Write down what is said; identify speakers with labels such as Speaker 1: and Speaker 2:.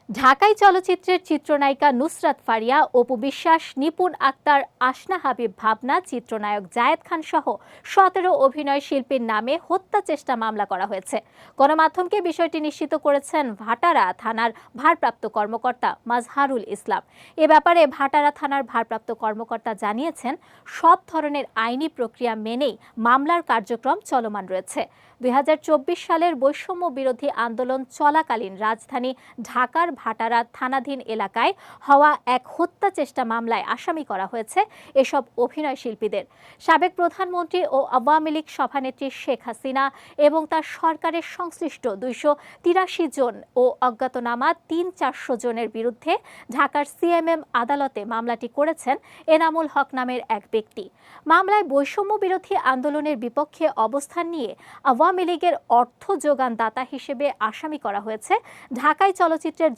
Speaker 1: ঢাকাই চলচ্চিত্রের চিত্রনায়িকা নুসরাত ফারিয়া, অপু বিশ্বাস, নিপুণ আক্তার, আসনা হাবিব ভাবনা, চিত্রনায়ক জায়েদ খান সহ ১৭ অভিনয় শিল্পীর নামে হত্যা চেষ্টা মামলা করা হয়েছে। গণমাধ্যমকে বিষয়টি নিশ্চিত করেছেন ভাটারা থানার ভারপ্রাপ্ত কর্মকর্তা মাজহারুল ইসলাম। এ ব্যাপারে ভাটারা থানার ভারপ্রাপ্ত কর্মকর্তা জানিয়েছেন, সব ধরনের আইনি প্রক্রিয়া মেনেই মামলার কার্যক্রম চলমান রয়েছে। ২০২৪ সালের বৈষম্য বিরোধী আন্দোলন চলাকালীন রাজধানী ঢাকার ভাটারা থানাধীন এলাকায় হওয়া এক হত্যা চেষ্টা মামলায় আসামি করা হয়েছে এসব অভিনয় শিল্পীদের। সাবেক প্রধানমন্ত্রী ও আওয়ামী লীগ সভানেত্রী শেখ হাসিনা এবং তার সরকারের সংশ্লিষ্ট ২৮৩ জন ও অজ্ঞাতনামা ৩-৪০০ জনের বিরুদ্ধে ঢাকার সিএমএম আদালতে মামলাটি করেছেন এনামুল হক নামের এক ব্যক্তি। মামলায় বৈষম্য বিরোধী আন্দোলনের বিপক্ষে অবস্থান নিয়ে আওয়ামী লীগের অর্থ যোগানদাতা হিসেবে আসামি করা হয়েছে ঢাকাই চলচ্চিত্রের